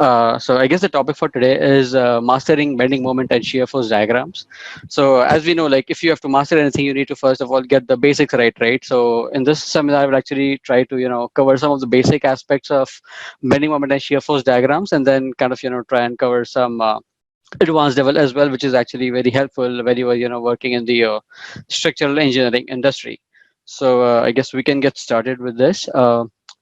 So I guess the topic for today is mastering bending moment and shear force diagrams. So as we know, like if you have to master anything, you need to first of all get the basics right, right? So in this seminar, I will actually try to cover some of the basic aspects of bending moment and shear force diagrams, and then kind of try and cover some advanced level as well, which is actually very helpful when you are working in the structural engineering industry. So I guess we can get started with this.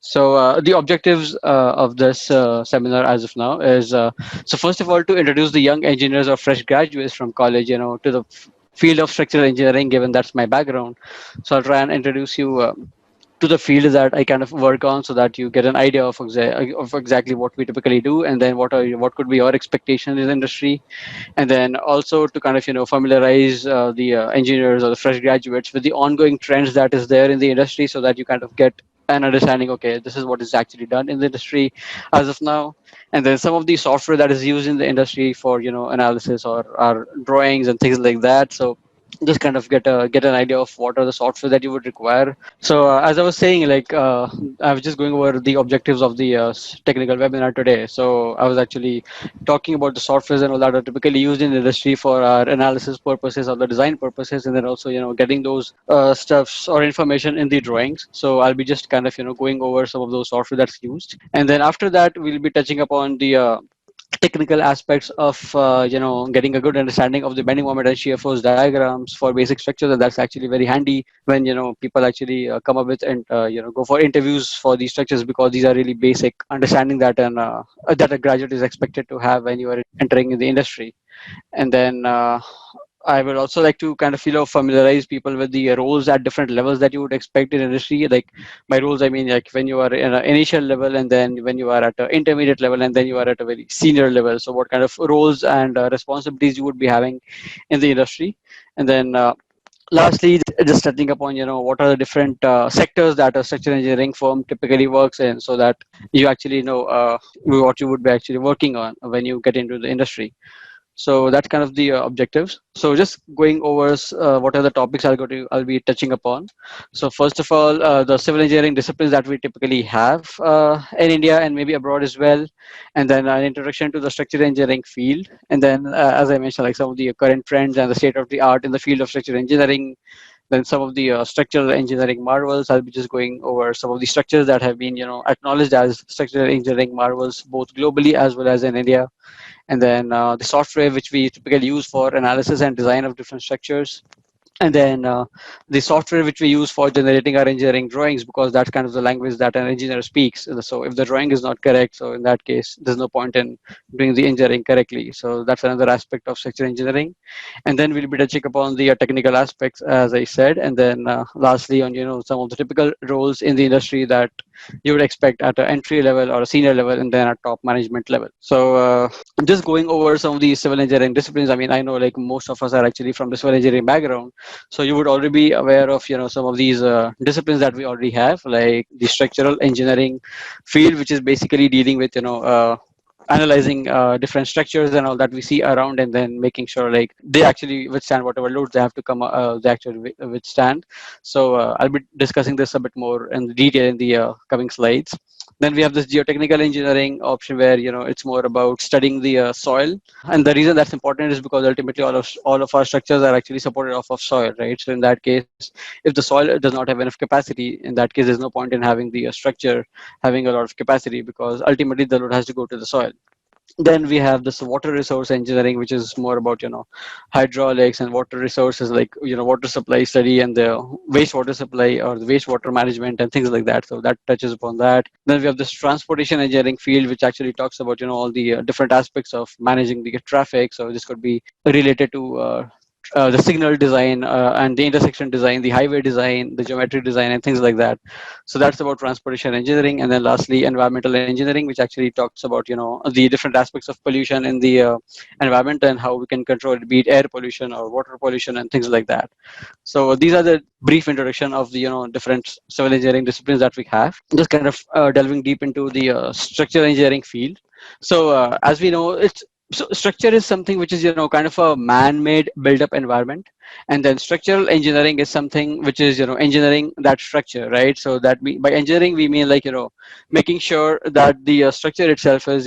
So the objectives of this seminar as of now is so first of all to introduce the young engineers or fresh graduates from college, to the field of structural engineering, given that's my background. So I'll try and introduce you to the field that I kind of work on, so that you get an idea of exactly what we typically do, and then what could be your expectation in the industry, and then also to kind of familiarize the engineers or the fresh graduates with the ongoing trends that is there in the industry, so that you kind of get an understanding. Okay, this is what is actually done in the industry as of now, and then some of the software that is used in the industry for analysis or drawings and things like that. So just kind of get an idea of what are the software that you would require. So as I was saying, like I was just going over the objectives of the technical webinar today. So I was actually talking about the softwares and all that are typically used in the industry for our analysis purposes or the design purposes, and then also getting those stuffs or information in the drawings. So I'll be just kind of going over some of those software that's used, and then after that we'll be touching upon the technical aspects of getting a good understanding of the bending moment and shear force diagrams for basic structures, and that's actually very handy when people actually come up with and go for interviews for these structures, because these are really basic understanding that that a graduate is expected to have when you are entering in the industry. And then I would also like to kind of familiarize people with the roles at different levels that you would expect in industry. Like by roles, I mean like when you are in an initial level, and then when you are at an intermediate level, and then you are at a very senior level. So what kind of roles and responsibilities you would be having in the industry, and then lastly, just touching upon what are the different sectors that a structural engineering firm typically works in, so that you actually know what you would be actually working on when you get into the industry. So that's kind of the objectives. So just going over what are the topics I'll be touching upon. So first of all, the civil engineering disciplines that we typically have in India and maybe abroad as well, and then an introduction to the structural engineering field, and then as I mentioned, like some of the current trends and the state of the art in the field of structural engineering. Then some of the structural engineering marvels. I'll be just going over some of the structures that have been acknowledged as structural engineering marvels both globally as well as in India, and then the software which we typically use for analysis and design of different structures, and then the software which we use for generating our engineering drawings, because that's kind of the language that an engineer speaks. So if the drawing is not correct, so in that case there's no point in doing the engineering correctly. So that's another aspect of structural engineering. And then we'll be touching upon the technical aspects, as I said, and then lastly on some of the typical roles in the industry that you would expect at an entry level or a senior level, and then at top management level. So just going over some of the civil engineering disciplines. I mean, I know like most of us are actually from the civil engineering background, so you would already be aware of some of these disciplines that we already have, like the structural engineering field, which is basically dealing with analyzing different structures and all that we see around, and then making sure like they actually withstand whatever loads they have to they actually withstand. So I'll be discussing this a bit more in detail in the coming slides. Then we have this geotechnical engineering option, where it's more about studying the soil, and the reason that's important is because ultimately all of our structures are actually supported off of soil, right? So in that case, if the soil does not have enough capacity, in that case there's no point in having the structure having a lot of capacity, because ultimately the load has to go to the soil. Then we have this water resource engineering, which is more about hydraulics and water resources, like water supply study and the wastewater supply or the wastewater management and things like that. So that touches upon that. Then we have this transportation engineering field, which actually talks about all the different aspects of managing the traffic. So this could be related to the signal design and the intersection design, the highway design, the geometric design, and things like that. So that's about transportation engineering. And then lastly, environmental engineering, which actually talks about the different aspects of pollution in the environment and how we can control it, be it air pollution or water pollution and things like that. So these are the brief introduction of the different civil engineering disciplines that we have. Just kind of delving deep into the structural engineering field. So as we know, structure is something which is kind of a man-made built-up environment, and then structural engineering is something which is engineering that structure, right? So that by engineering we mean like making sure that the structure itself is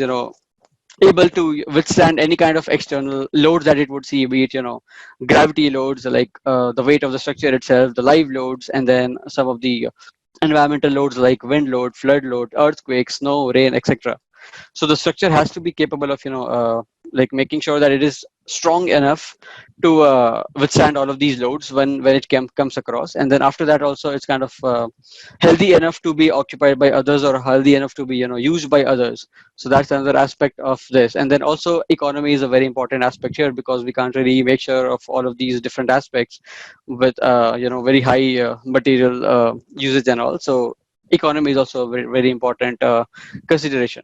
able to withstand any kind of external loads that it would see, be it gravity loads, like the weight of the structure itself, the live loads, and then some of the environmental loads like wind load, flood load, earthquake, snow, rain, etc. So the structure has to be capable of like making sure that it is strong enough to withstand all of these loads when it comes across. And then after that also, it's kind of healthy enough to be occupied by others, or healthy enough to be used by others. So that's another aspect of this. And then also economy is a very important aspect here, because we can't really make sure of all of these different aspects with very high material usage and all. So economy is also a very, very important consideration.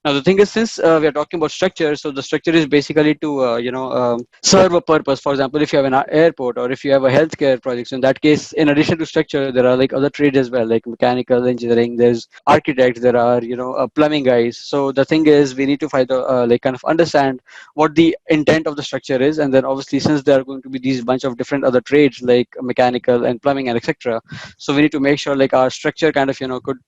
Now the thing is, since we are talking about structure, so the structure is basically to serve a purpose. For example, if you have an airport, or if you have a healthcare project, so in that case, in addition to structure, there are like other trades as well, like mechanical engineering. There's architects. There are plumbing guys. So the thing is, we need to find like kind of understand what the intent of the structure is, and then obviously, since there are going to be these bunch of different other trades like mechanical and plumbing and etc., so we need to make sure like our structure kind of could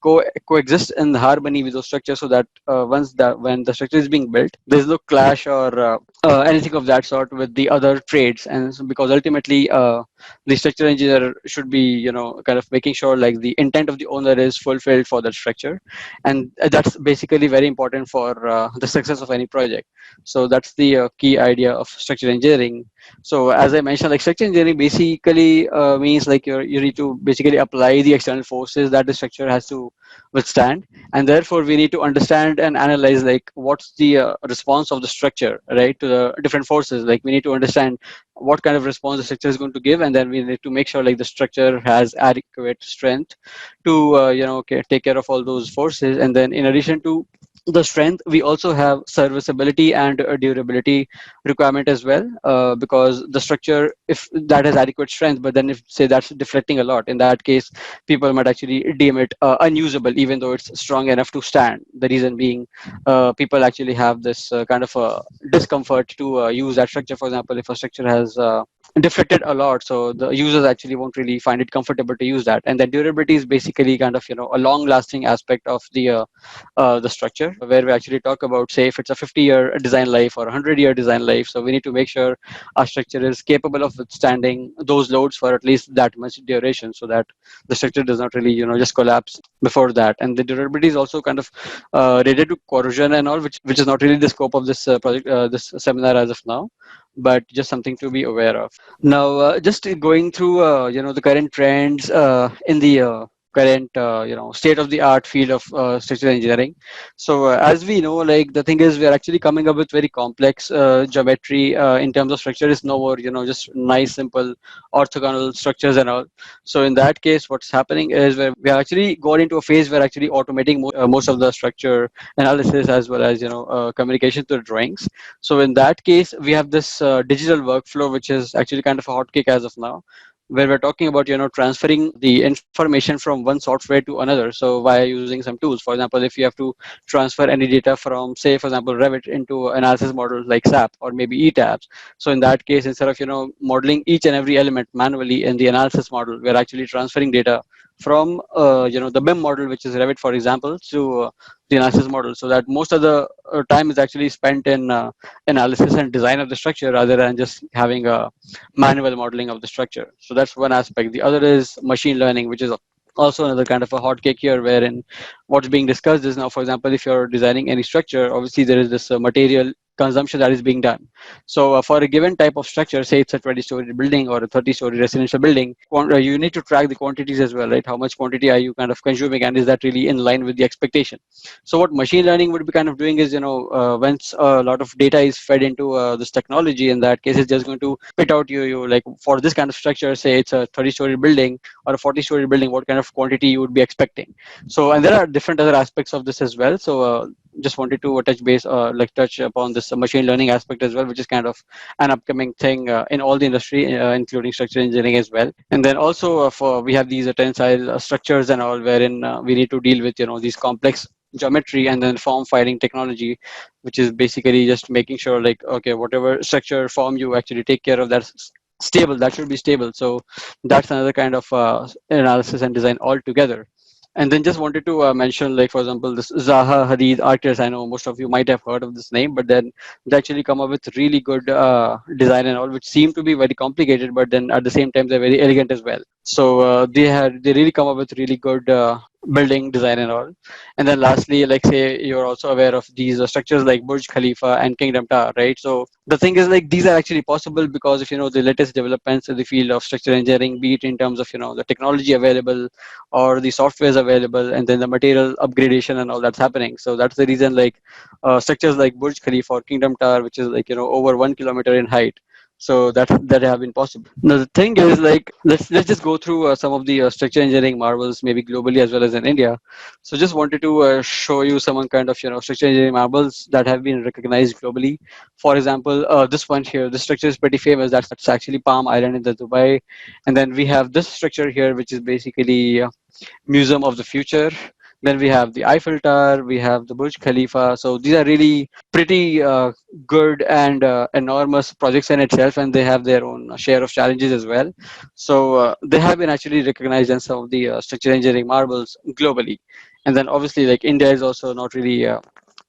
coexist in harmony with those structures, so that once that when the structure is being built, there's no clash or anything of that sort with the other trades. And so, because ultimately the structural engineer should be kind of making sure like the intent of the owner is fulfilled for that structure. And that's basically very important for the success of any project. So that's the key idea of structural engineering. So as I mentioned, like structural engineering basically means like you need to basically apply the external forces that the structure has to withstand. And therefore we need to understand and analyze like what's the response of the structure, right, to the different forces. Like we need to understand what kind of response the structure is going to give, and then we need to make sure like the structure has adequate strength to take care of all those forces. And then in addition to the strength, we also have serviceability and durability requirement as well, because the structure, if that has adequate strength, but then if say that's deflecting a lot, in that case people might actually deem it unusable even though it's strong enough to stand. The reason being, people actually have this kind of discomfort to use that structure. For example, if a structure has deflected a lot, so the users actually won't really find it comfortable to use that. And then durability is basically kind of a long lasting aspect of the structure, where we actually talk about, say, if it's a 50-year design life or a 100-year design life, so we need to make sure our structure is capable of withstanding those loads for at least that much duration, so that the structure does not really just collapse before that. And the durability is also kind of related to corrosion and all, which is not really the scope of this project, this seminar as of now, but just something to be aware of. Now, just going through the current trends in the current state of the art field of structural engineering. So as we know, like the thing is, we are actually coming up with very complex geometry in terms of structure. Is no more just nice simple orthogonal structures and all. So in that case, what's happening is where we are actually going into a phase where actually automating most of the structure analysis, as well as communication to the drawings. So in that case, we have this digital workflow, which is actually kind of a hotcake as of now, where we're talking about transferring the information from one software to another. So via using some tools, for example, if you have to transfer any data from, say, for example, Revit into analysis model like SAP or maybe ETABS. So in that case, instead of modeling each and every element manually in the analysis model, we're actually transferring data from the BIM model, which is Revit, for example, to the analysis model, so that most of the time is actually spent in analysis and design of the structure, rather than just having a manual modeling of the structure. So that's one aspect. The other is machine learning, which is also another kind of a hot cake here, wherein what's being discussed is now, for example, if you're designing any structure, obviously there is this material consumption that is being done. So for a given type of structure, say it's a 20-story building or a 30-story residential building, you need to track the quantities as well, right? How much quantity are you kind of consuming, and is that really in line with the expectation? So what machine learning would be kind of doing is, once a lot of data is fed into this technology, in that case, it's just going to spit out you like, for this kind of structure, say it's a 30-story building or a 40-story building, what kind of quantity you would be expecting. So, and there are different other aspects of this as well. So just wanted to touch upon this machine learning aspect as well, which is kind of an upcoming thing in all the industry, including structural engineering as well. And then also for we have these tensile structures and all, wherein we need to deal with these complex geometry, and then form filing technology, which is basically just making sure like, okay, whatever structure form you actually take care of, that's stable, that should be stable. So that's another kind of analysis and design altogether. And then just wanted to mention, like for example, this Zaha Hadid architects. I know most of you might have heard of this name, but then they actually come up with really good design and all, which seem to be very complicated, but then at the same time they're very elegant as well. So they really come up with really good building design and all. And then lastly, like say you're also aware of these structures like Burj Khalifa and Kingdom Tower, right? So the thing is like these are actually possible because if you know the latest developments in the field of structural engineering, be it in terms of the technology available or the softwares available, and then the material upgradation and all that's happening. So that's the reason like structures like Burj Khalifa or Kingdom Tower, which is like over 1 kilometer in height. So that have been possible. Now the thing is like let's just go through some of the structural engineering marvels, maybe globally as well as in India. So just wanted to show you some kind of structural engineering marvels that have been recognized globally. For example, this one here, this structure is pretty famous. That's actually Palm Island in the Dubai, and then we have this structure here, which is basically Museum of the Future. Then we have the Eiffel Tower, we have the Burj Khalifa. So these are really pretty good and enormous projects in itself, and they have their own share of challenges as well. So they have been actually recognized as some of the structural engineering marvels globally. And then obviously, like India is also not really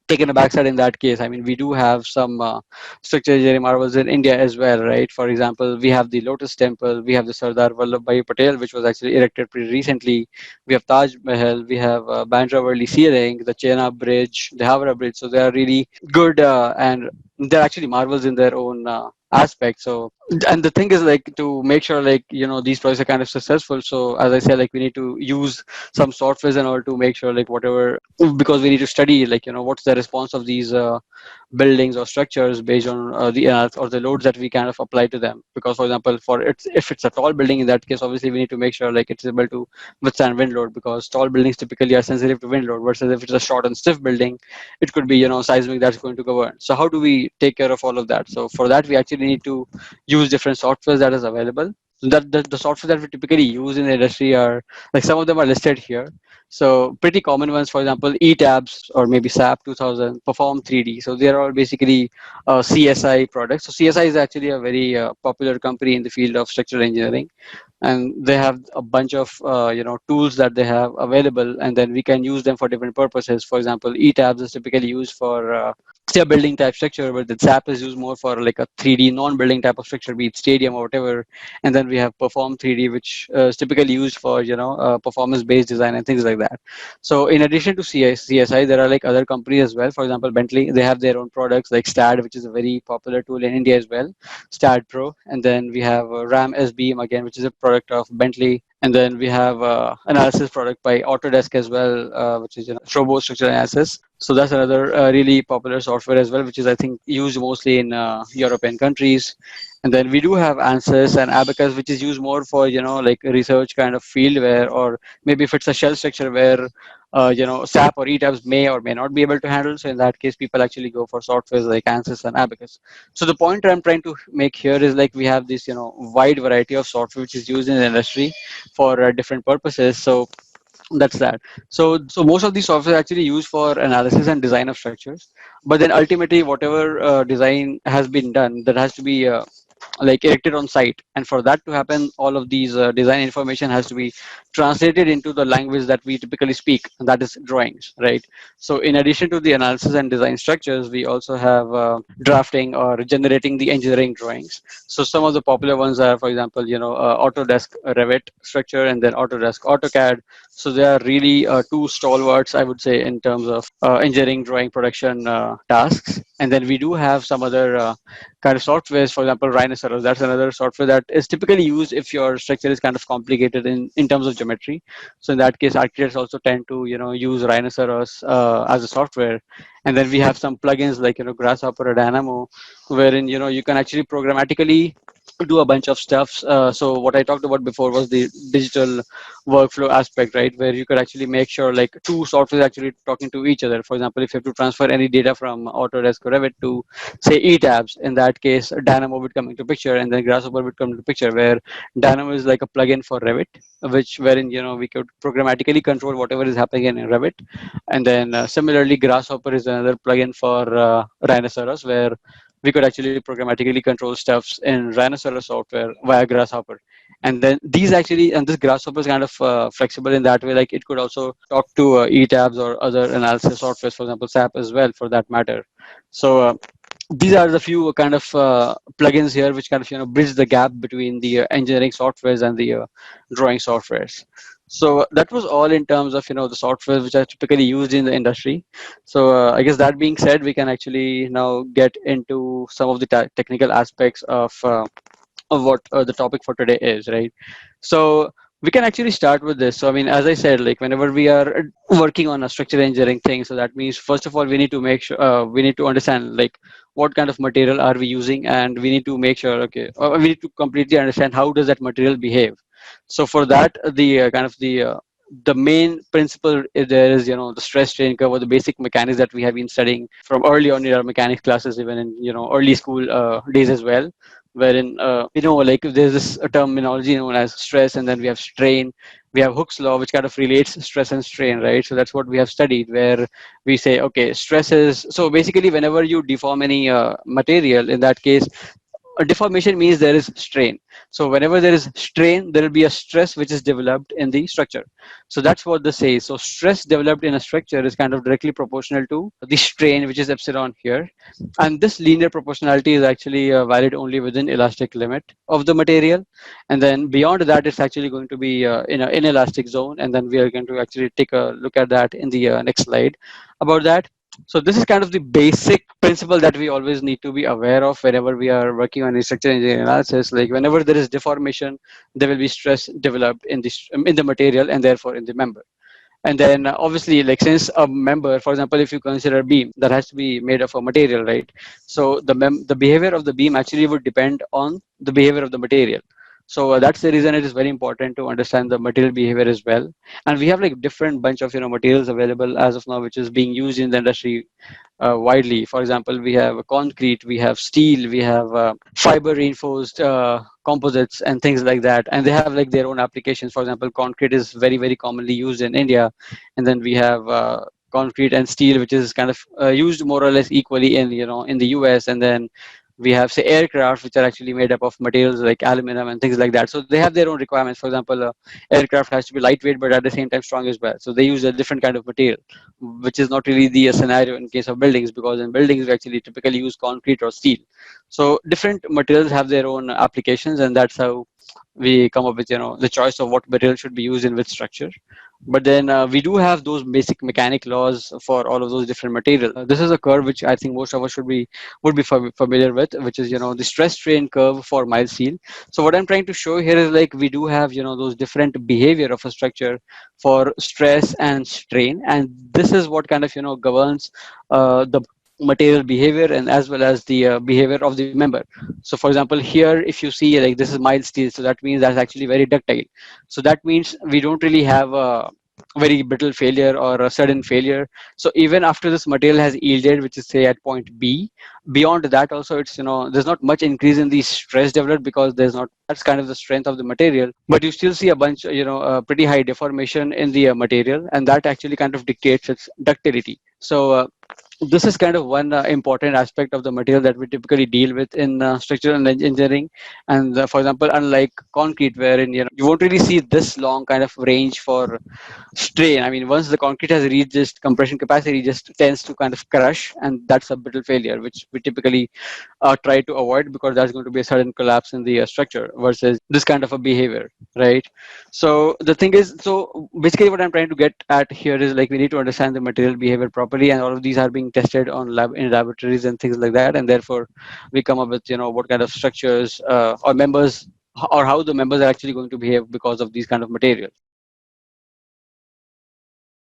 taken a backside in that case. I mean, we do have some structural engineering marvels in India as well, right? For example, we have the Lotus Temple, we have the Sardar Vallabhbhai Patel, which was actually erected pretty recently. We have Taj Mahal, we have Bandra Worli Sea Link, the Chenab Bridge, the Howrah Bridge. So they are really good and they're actually marvels in their own aspect. So, and the thing is like to make sure like these projects are kind of successful. So as I said, like we need to use some softwares and all to make sure like whatever, because we need to study like what's the response of these buildings or structures based on the or the loads that we kind of apply to them. Because for example, for it's if it's a tall building, in that case obviously we need to make sure like it's able to withstand wind load, because tall buildings typically are sensitive to wind load, versus if it's a short and stiff building, it could be seismic that's going to govern. So how do we take care of all of that? So for that we actually need to use different softwares that is available. So that the software that we typically use in the industry are like some of them are listed here. So pretty common ones, for example, ETABS or maybe SAP 2000, Perform 3D. So they are all basically CSI products. So CSI is actually a very popular company in the field of structural engineering, and they have a bunch of tools that they have available, and then we can use them for different purposes. For example, ETABS is typically used for say a building type structure, but the SAP is used more for like a 3D non-building type of structure, be it stadium or whatever. And then we have Perform 3D, which is typically used for performance-based design and things like that. So in addition to CSI, there are like other companies as well. For example, Bentley, they have their own products like STAD, which is a very popular tool in India as well, STAD Pro. And then we have RAM SBM again, which is a product of Bentley. And then we have analysis product by Autodesk as well, which is Strobo Structural Analysis. So that's another really popular software as well, which is I think used mostly in European countries. And then we do have ANSYS and Abacus, which is used more for like a research kind of field where, or maybe if it's a shell structure where SAP or ETABS may or may not be able to handle. So in that case, people actually go for softwares like ANSYS and Abacus. So the point I'm trying to make here is like we have this wide variety of software which is used in the industry for different purposes. So that's that. So most of these software are actually used for analysis and design of structures, but then ultimately whatever design has been done, that has to be like erected on site, and for that to happen, all of these design information has to be translated into the language that we typically speak, and that is drawings, right? So in addition to the analysis and design structures, we also have drafting or generating the engineering drawings. So some of the popular ones are, for example, Autodesk Revit structure, and then Autodesk AutoCAD. So they are really two stalwarts, I would say, in terms of engineering drawing production tasks. And then we do have some other kind of softwares, for example, Rhinoceros. That's another software that is typically used if your structure is kind of complicated in terms of geometry. So in that case, architects also tend to use Rhinoceros as a software. And then we have some plugins like Grasshopper or Dynamo, wherein you can actually programmatically do a bunch of stuff. So what I talked about before was the digital workflow aspect, right? Where you could actually make sure like two softwares actually talking to each other. For example, if you have to transfer any data from Autodesk or Revit to say ETABS, in that case, Dynamo would come into picture, and then Grasshopper would come into picture, where Dynamo is like a plugin for Revit, which wherein we could programmatically control whatever is happening in Revit. And then similarly, Grasshopper is another plugin for Rhinoceros, where we could actually programmatically control stuffs in Rhinoceros software via Grasshopper. And then these actually, and this grasshopper is kind of flexible in that way, like it could also talk to etabs or other analysis softwares, for example SAP as well for that matter. So these are the few kind of plugins here which kind of bridge the gap between the engineering softwares and the drawing softwares. So that was all in terms of the software which are typically used in the industry. So I guess that being said, we can actually now get into some of the technical aspects of what the topic for today is, right? So we can actually start with this. So I mean, as I said, like whenever we are working on a structural engineering thing, so that means first of all we need to make sure we need to understand like what kind of material are we using, and we need to make sure, okay, we need to completely understand how does that material behave. So for that, the kind of the main principle there is the stress strain curve, or the basic mechanics that we have been studying from early on in our mechanics classes, even in early school days as well, wherein like there's this terminology known as stress, and then we have strain. We have Hooke's law, which kind of relates stress and strain, right? So that's what we have studied, where we say, okay, stress is, so basically whenever you deform any material, in that case a deformation means there is strain. So whenever there is strain, there will be a stress which is developed in the structure. So that's what this says. So stress developed in a structure is kind of directly proportional to the strain, which is epsilon here. And this linear proportionality is actually valid only within elastic limit of the material. And then beyond that, it's actually going to be in an inelastic zone. And then we are going to actually take a look at that in the next slide about that. So this is kind of the basic principle that we always need to be aware of whenever we are working on a structural engineering analysis. Like whenever there is deformation, there will be stress developed in the material and therefore in the member. And then obviously, like since a member, for example, if you consider a beam, that has to be made of a material, right? So the behavior of the beam actually would depend on the behavior of the material. So that's the reason it is very important to understand the material behavior as well. And we have like different bunch of materials available as of now, which is being used in the industry widely. For example, we have concrete, we have steel, we have fiber reinforced composites and things like that, and they have like their own applications. For example, concrete is very commonly used in India, and then we have concrete and steel, which is kind of used more or less equally in in the US. And then we have say aircraft, which are actually made up of materials like aluminum and things like that. So they have their own requirements. For example, aircraft has to be lightweight but at the same time strong as well, so they use a different kind of material, which is not really the scenario in case of buildings, because in buildings we actually typically use concrete or steel. So different materials have their own applications, and that's how we come up with the choice of what material should be used in which structure. But then we do have those basic mechanic laws for all of those different materials. This is a curve which I think most of us would be familiar with, which is the stress strain curve for mild steel. So what I'm trying to show here is like we do have those different behavior of a structure for stress and strain, and this is what kind of governs the material behavior and as well as the behavior of the member. So for example, here if you see like this is mild steel, so that means that's actually very ductile. So that means we don't really have a very brittle failure or a sudden failure. So even after this material has yielded, which is say at point B, beyond that also it's there's not much increase in the stress developed, because there's not, that's kind of the strength of the material, but you still see a bunch pretty high deformation in the material, and that actually kind of dictates its ductility. So this is kind of one important aspect of the material that we typically deal with in structural engineering. And for example, unlike concrete, wherein you won't really see this long kind of range for strain. I mean, once the concrete has reached this compression capacity, it just tends to kind of crush, and that's a brittle failure, which we typically try to avoid, because that's going to be a sudden collapse in the structure versus this kind of a behavior, right? So the thing is, so basically what I'm trying to get at here is like we need to understand the material behavior properly, and all of these are being tested on in laboratories and things like that, and therefore we come up with what kind of structures or members, or how the members are actually going to behave because of these kind of materials.